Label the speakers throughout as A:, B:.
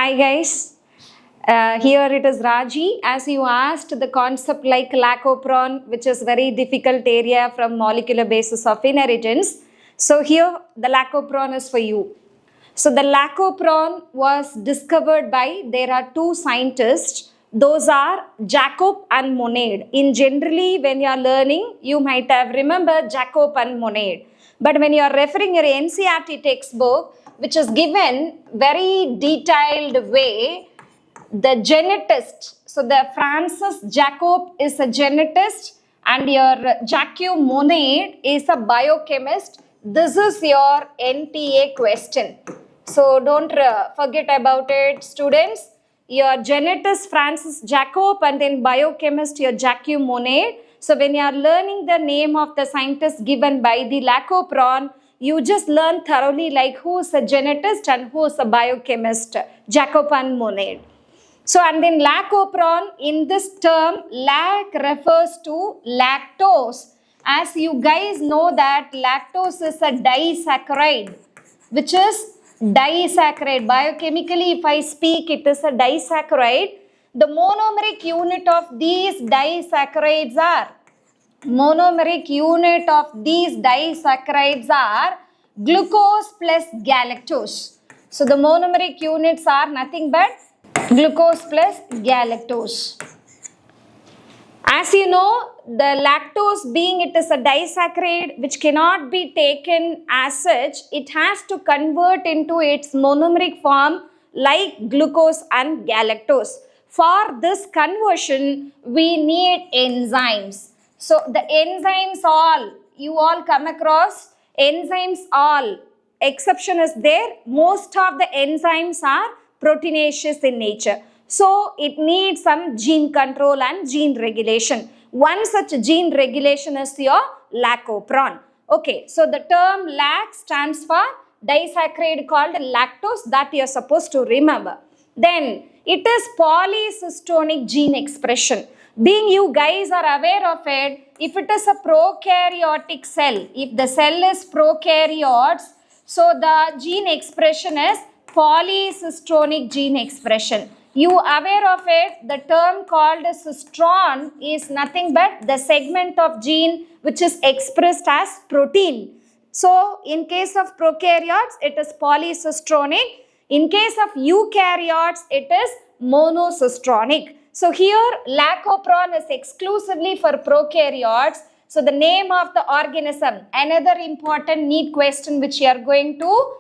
A: Hi guys, here it is Raji. As you asked, the concept like lacopron, which is very difficult area from molecular basis of inheritance. So here the lacopron is for you. So the lacopron was discovered by, there are two scientists. Those are Jacob and Monod. In generally when you are learning, you might have remembered Jacob and Monod. But when you are referring your NCERT textbook, which is given very detailed way, the genetist, so the Francis Jacob is a genetist and your Jacques Monod is a biochemist. This is your NTA question. So don't forget about it, students. Your genetist Francis Jacob and then biochemist your Jacques Monod. So when you are learning the name of the scientist given by the lacopron, you just learn thoroughly like who is a genetist and who is a biochemist, Jacob and Monod. So and then lacopron, in this term, lac refers to lactose. As you guys know that lactose is a disaccharide, which is disaccharide. Biochemically, if I speak, it is a disaccharide. The monomeric unit of these disaccharides are glucose plus galactose. So the monomeric units are nothing but glucose plus galactose. As you know, the lactose being it is a disaccharide which cannot be taken as such, it has to convert into its monomeric form like glucose and galactose. For this conversion, we need enzymes. So the enzymes all, you all come across enzymes all, exception is there. Most of the enzymes are proteinaceous in nature. So it needs some gene control and gene regulation. One such gene regulation is your lacopron. Okay, so the term lac stands for disaccharide called lactose, that you are supposed to remember. Then it is polycystonic gene expression. Being you guys are aware of it, if it is a prokaryotic cell, if the cell is prokaryotes, so the gene expression is polycystonic gene expression. You aware of it, the term called cystron is nothing but the segment of gene which is expressed as protein. So in case of prokaryotes, it is polycystronic. In case of eukaryotes, it is monocystronic. So here lacopron is exclusively for prokaryotes. So the name of the organism, another important neat question which we are going to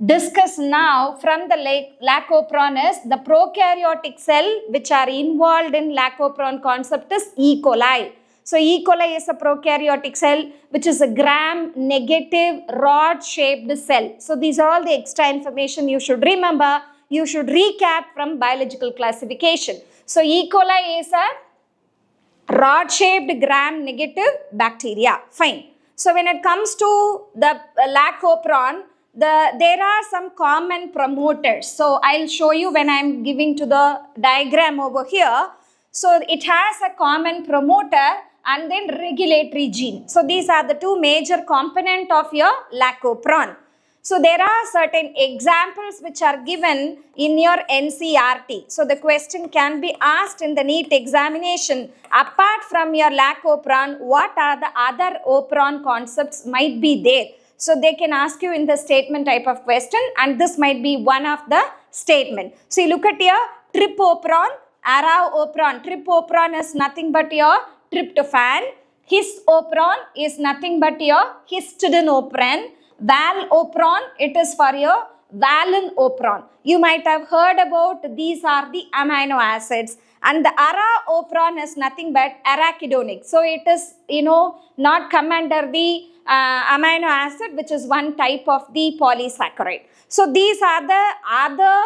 A: discuss now from the lacopron is the prokaryotic cell which are involved in lacopron concept is E. coli. So E. coli is a prokaryotic cell which is a gram-negative rod-shaped cell. So these are all the extra information you should remember. You should recap from biological classification. So E. coli is a rod-shaped gram-negative bacteria. Fine. So when it comes to the lacopron, there are some common promoters. So I'll show you when I'm giving to the diagram over here. So it has a common promoter and then regulatory gene. So these are the two major components of your lacopron. So there are certain examples which are given in your NCERT. So the question can be asked in the NEET examination. Apart from your lacopron, what are the other opron concepts might be there? So they can ask you in the statement type of question and this might be one of the statement. So you look at your tripopron, araopron. Tripopron is nothing but your tryptophan. Hisopron is nothing but your histidinopran. Valopron, it is for your valinopron. You might have heard about these are the amino acids. And the araopron is nothing but arachidonic. So it is, not come under the amino acid, which is one type of the polysaccharide. So these are the other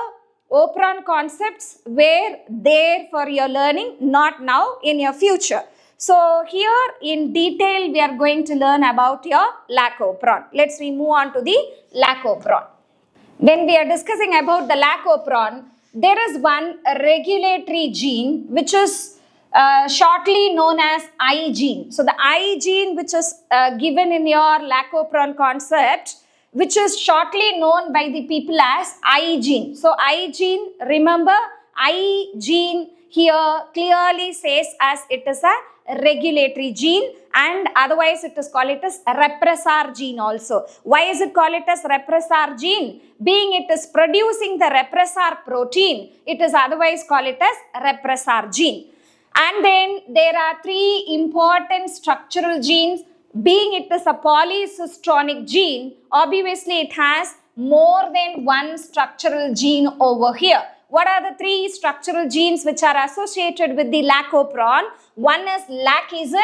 A: opron concepts where there for your learning, not now, in your future. So here in detail we are going to learn about your lacopron. Let's move on to the lacopron. When we are discussing about the lacopron, there is one regulatory gene which is shortly known as I gene. So the I gene which is given in your lacopron concept which is shortly known by the people as I gene. So I gene, remember I gene here clearly says as it is a regulatory gene, and otherwise it is called it as repressor gene also. Why is it called it as repressor gene? Being it is producing the repressor protein, it is otherwise called it as repressor gene. And then there are three important structural genes. Being it is a polycistronic gene, obviously it has more than one structural gene over here. What are the three structural genes which are associated with the lacopron? One is LAC-Z,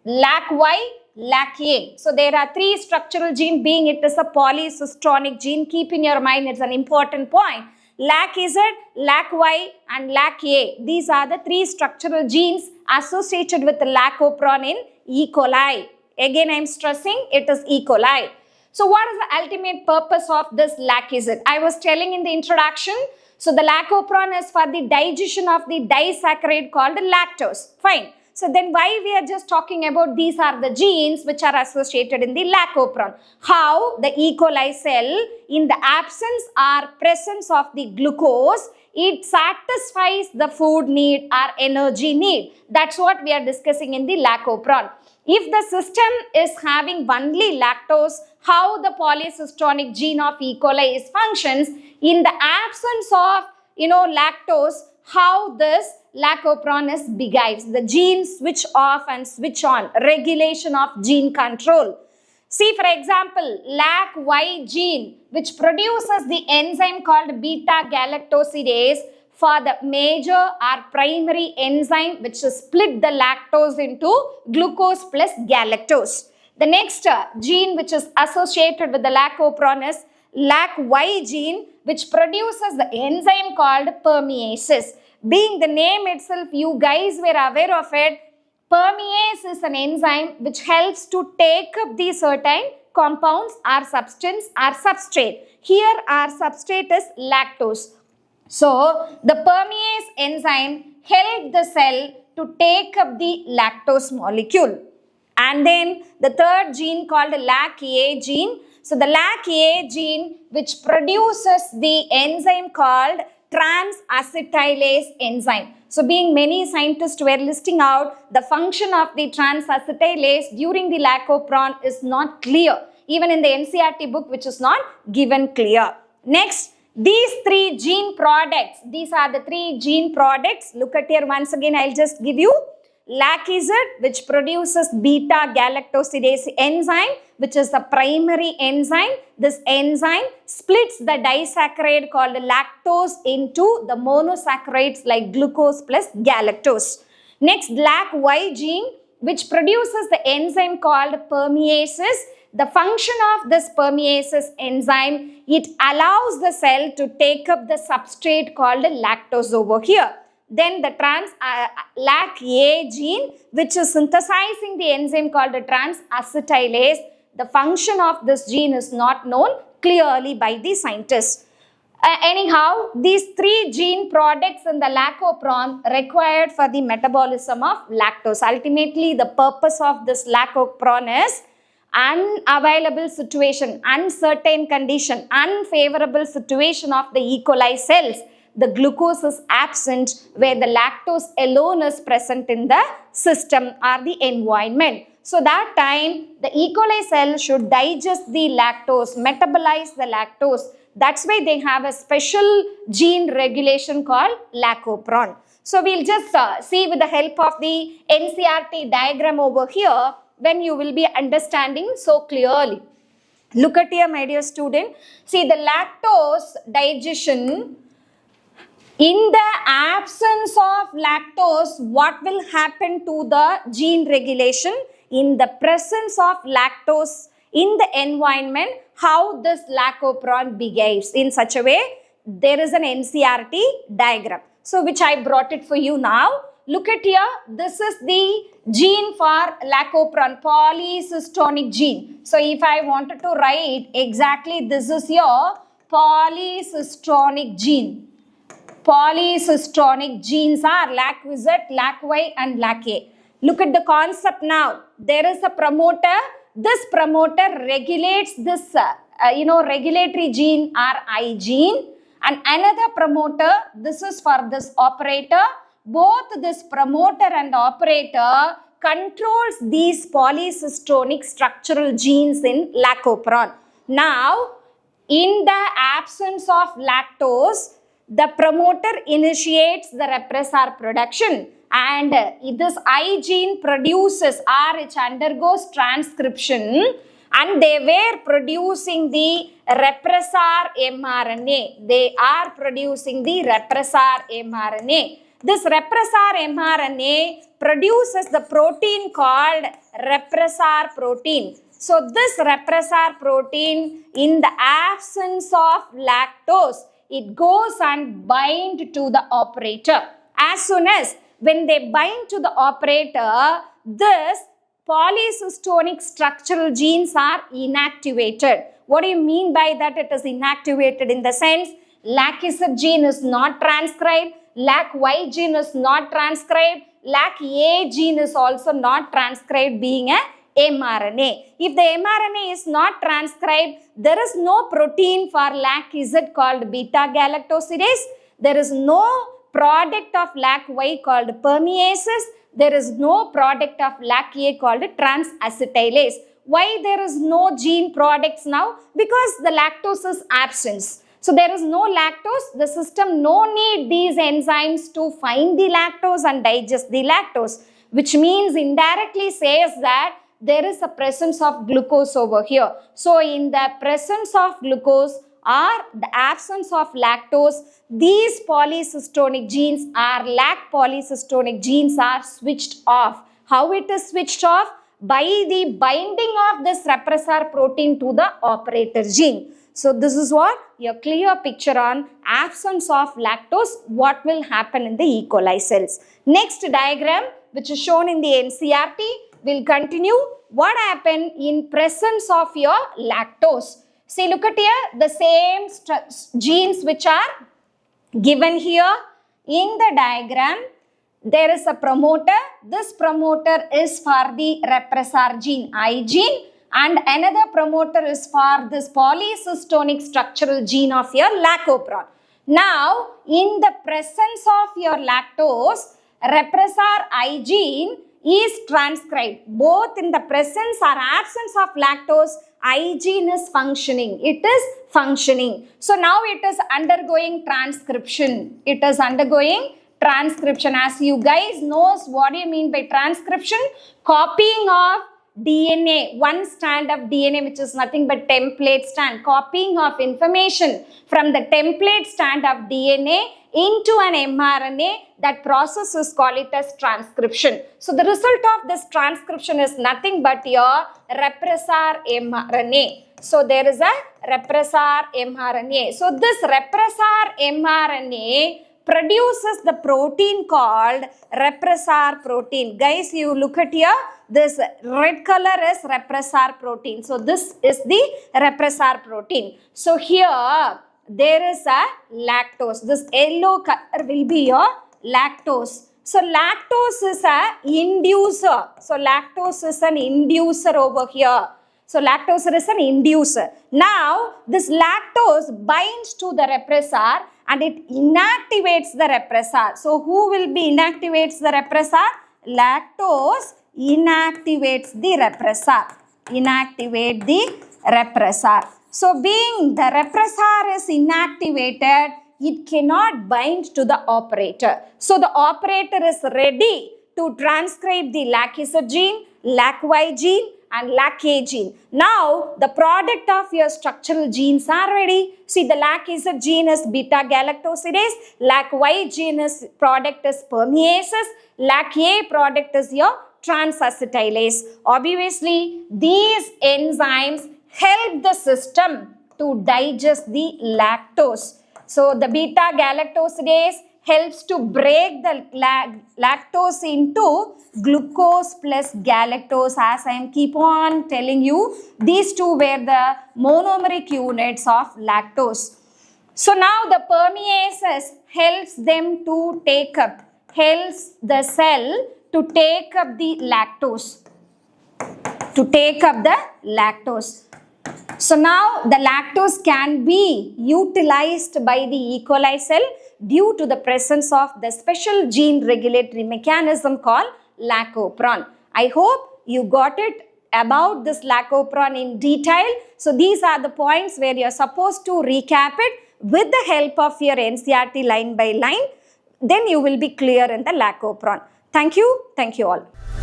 A: LAC-Y, LAC-A. So there are three structural genes, being it is a polycistronic gene. Keep in your mind, it's an important point. LAC-Z, LAC-Y and LAC-A. These are the three structural genes associated with the lacopron in E. coli. Again, I am stressing it is E. coli. So what is the ultimate purpose of this LAC-Z? I was telling in the introduction. So the lacopron is for the digestion of the disaccharide called lactose. Fine. So then why we are just talking about these are the genes which are associated in the lacopron. How the E. coli cell, in the absence or presence of the glucose, it satisfies the food need or energy need. That's what we are discussing in the lacopron. If the system is having only lactose, how the polycistronic gene of E. coli is functions, in the absence of lactose, how this lacopron is behaves. The gene switch off and switch on, regulation of gene control. See, for example, LAC-Y gene, which produces the enzyme called beta-galactosidase for the major or primary enzyme which split the lactose into glucose plus galactose. The next gene which is associated with the lacopron is LAC-Y gene, which produces the enzyme called permeases. Being the name itself, you guys were aware of it. Permease is an enzyme which helps to take up the certain compounds or substance or substrate. Here our substrate is lactose. So the permease enzyme helps the cell to take up the lactose molecule. And then the third gene called LAC-A gene. So the LAC-A gene which produces the enzyme called trans-acetylase enzyme. So being many scientists were listing out the function of the trans-acetylase during the lacopron is not clear. Even in the NCERT book which is not given clear. Next, these three gene products. These are the three gene products. Look at here once again, I'll just give you. LAC-Z, which produces beta-galactosidase enzyme, which is the primary enzyme. This enzyme splits the disaccharide called lactose into the monosaccharides like glucose plus galactose. Next, LAC-Y gene, which produces the enzyme called permeases. The function of this permeases enzyme, it allows the cell to take up the substrate called lactose over here. Then the LAC-A gene, which is synthesizing the enzyme called the trans-acetylase. The function of this gene is not known clearly by the scientists. Anyhow, these three gene products in the lacopron required for the metabolism of lactose. Ultimately, the purpose of this lacopron is unavailable situation, uncertain condition, unfavorable situation of the E. coli cells. The glucose is absent where the lactose alone is present in the system or the environment. So that time the E. coli cell should digest the lactose, metabolize the lactose. That's why they have a special gene regulation called lacopron. So we'll just see with the help of the NCERT diagram over here when you will be understanding so clearly. Look at here, my dear student. See, the lactose digestion. In the absence of lactose, what will happen to the gene regulation? In the presence of lactose in the environment, how this lacopron behaves in such a way, there is an NCERT diagram. So which I brought it for you now. Look at here, this is the gene for lacopron, polycistronic gene. So if I wanted to write exactly, this is your polycistronic gene. Polycistronic genes are LAC-Z, LAC-Y and LAC-A. Look at the concept now. There is a promoter. This promoter regulates this regulatory gene or I gene, and another promoter. This is for this operator. Both this promoter and operator controls these polycystonic structural genes in lacoperon. Now, in the absence of lactose, the promoter initiates the repressor production, and this I gene produces or it undergoes transcription, and they were producing the repressor mRNA. They are producing the repressor mRNA. This repressor mRNA produces the protein called repressor protein. So this repressor protein, in the absence of lactose, it goes and bind to the operator. As soon as when they bind to the operator, this polycystonic structural genes are inactivated. What do you mean by that? It is inactivated in the sense LAC-Z gene is not transcribed, LAC-Y gene is not transcribed, LAC-A gene is also not transcribed, being a mRNA. If the mRNA is not transcribed, there is no protein for LAC-Z called beta-galactosidase. There is no product of LAC-Y called permeases. There is no product of LAC-A called transacetylase. Why there is no gene products now? Because the lactose is absent. So there is no lactose. The system no need these enzymes to find the lactose and digest the lactose, which means indirectly says that there is a presence of glucose over here. So in the presence of glucose or the absence of lactose, these polycystonic genes or lac polycystonic genes are switched off. How it is switched off? By the binding of this repressor protein to the operator gene. So this is what a clear picture on absence of lactose, what will happen in the E. coli cells. Next diagram, which is shown in the NCERT, will continue what happened in presence of your lactose. See, look at here, the same genes which are given here in the diagram. There is a promoter. This promoter is for the repressor gene, I gene, and another promoter is for this polycystonic structural gene of your lacoperon. Now, in the presence of your lactose, repressor I gene is transcribed. Both in the presence or absence of lactose, I gene is functioning. It is functioning. So now it is undergoing transcription. It is undergoing transcription. As you guys knows, what do you mean by transcription? Copying of DNA, one strand of DNA, which is nothing but template strand. Copying of information from the template strand of DNA into an mRNA, that process is called it as transcription. So the result of this transcription is nothing but your repressor mRNA. So there is a repressor mRNA. So this repressor mRNA produces the protein called repressor protein. Guys, you look at here, this red color is repressor protein. So this is the repressor protein. So here there is a lactose. This yellow color will be your lactose. So lactose is a inducer. So lactose is an inducer over here. So lactose is an inducer. Now this lactose binds to the repressor and it inactivates the repressor. So who will be inactivates the repressor? Lactose inactivates the repressor. Inactivate the repressor. So being the repressor is inactivated, it cannot bind to the operator. So the operator is ready to transcribe the LAC-Z gene, LAC-Y gene and LAC-A gene. Now the product of your structural genes are ready. See, the LAC-Z gene is beta-galactosidase, LAC-Y gene is product is permeases, LAC-A product is your transacetylase. Obviously, these enzymes help the system to digest the lactose. So the beta-galactosidase helps to break the lactose into glucose plus galactose. As I am keep on telling you, these two were the monomeric units of lactose. So now the permeases helps them to take up, helps the cell to take up the lactose. To take up the lactose. So now the lactose can be utilized by the E. coli cell due to the presence of the special gene regulatory mechanism called lacopron. I hope you got it about this lacopron in detail. So these are the points where you're supposed to recap it with the help of your NCERT line by line. Then you will be clear in the lacopron. Thank you all.